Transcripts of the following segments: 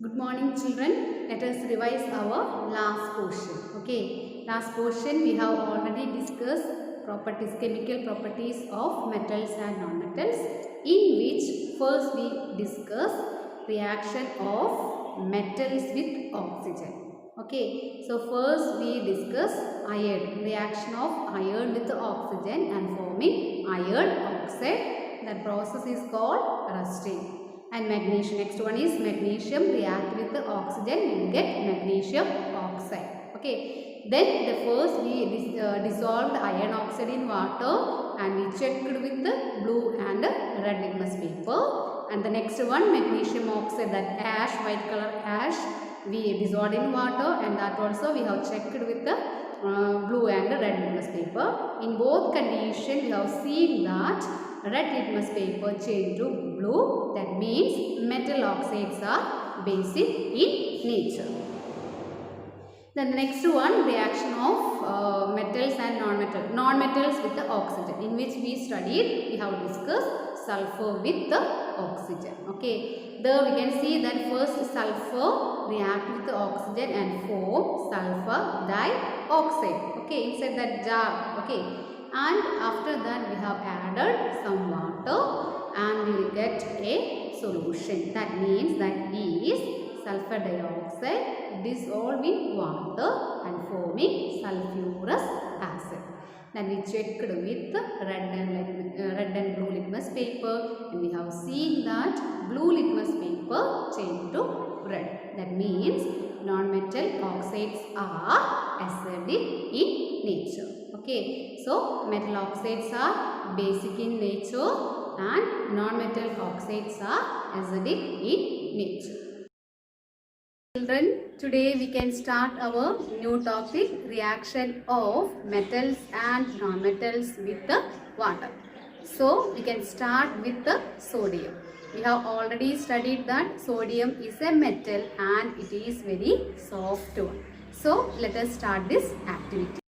Good morning children. Let us revise our last portion. Okay. Last portion we have already discussed properties, chemical properties of metals and non-metals, in which first we discuss reaction of metals with oxygen. Okay. So first we discuss iron, reaction of iron with oxygen and forming iron oxide. That process is called rusting. And magnesium, next one is magnesium react with the oxygen, you will get magnesium oxide. Okay, then the first we dissolved iron oxide in water and we checked with the blue and red litmus paper. And the next one, magnesium oxide, that ash, white color ash, we dissolved in water, and that also we have checked with the blue and red litmus paper. In both conditions we have seen that red litmus paper change to blue. That means metal oxides are basic in nature. Then the next one, reaction of metals and non-metals with the oxygen, in which we studied, we have discussed sulfur with the oxygen. Okay, there we can see that first sulfur react with the oxygen and form sulfur dioxide. Okay, inside that jar. Okay, and after that we have added some water and we will get a solution. That means that is sulfur dioxide dissolved in water and forming sulfurous acid. Then we checked with red and blue litmus paper, and we have seen that blue litmus paper changed to red. That means non-metal oxides are acidic in nature. Okay, so metal oxides are basic in nature and non-metal oxides are acidic in nature. Children, today we can start our new topic, reaction of metals and non-metals with the water. So we can start with the sodium. We have already studied that sodium is a metal and it is very soft one. So let us start this activity.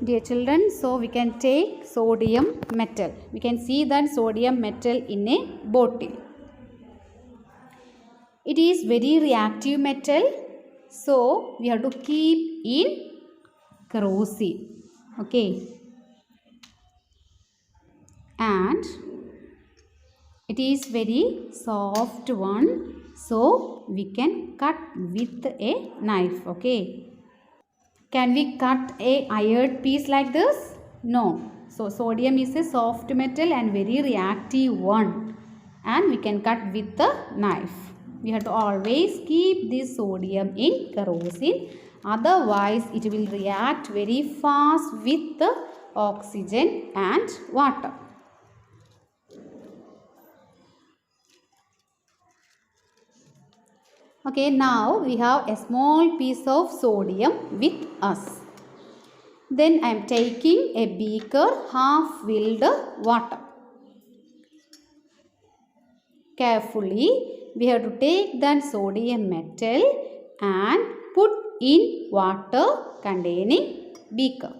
Dear children, so we can take sodium metal. We can see that sodium metal in a bottle. It is very reactive metal, so we have to keep in corrosive. Okay, and it is very soft one, so we can cut with a knife. Okay, can we cut a iron piece like this? No. So sodium is a soft metal and very reactive one, and we can cut with the knife. We have to always keep this sodium in kerosene, otherwise it will react very fast with the oxygen and water. Okay, now we have a small piece of sodium with us. Then I am taking a beaker half filled water. Carefully, we have to take that sodium metal and put in water containing beaker.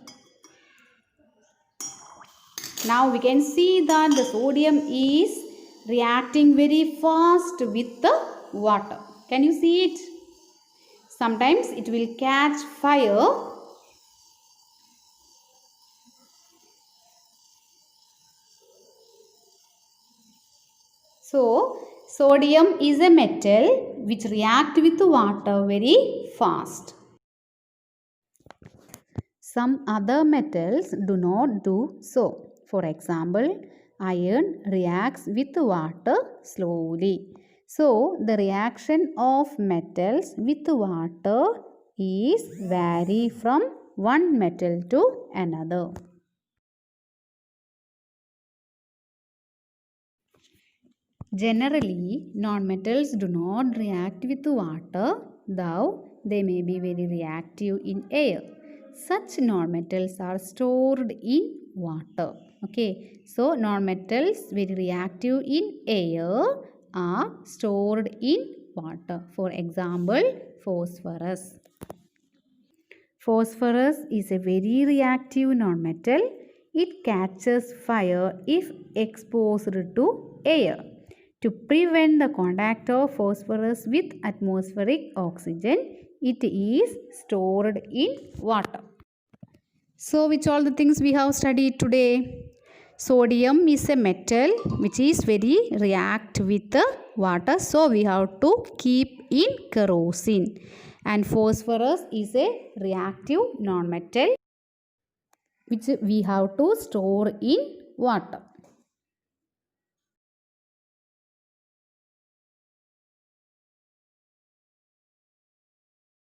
Now we can see that the sodium is reacting very fast with the water. Can you see it? Sometimes it will catch fire. So, sodium is a metal which reacts with water very fast. Some other metals do not do so. For example, iron reacts with water slowly. So, the reaction of metals with water is vary from one metal to another. Generally, non-metals do not react with water, though they may be very reactive in air. Such non-metals are stored in water. Okay, so non-metals very reactive in air are stored in water. For example, phosphorus. Phosphorus is a very reactive non-metal. It catches fire if exposed to air. To prevent the contact of phosphorus with atmospheric oxygen, it is stored in water. So which all the things we have studied today? Sodium is a metal which is very react with the water, so we have to keep in kerosene. And phosphorus is a reactive non-metal which we have to store in water.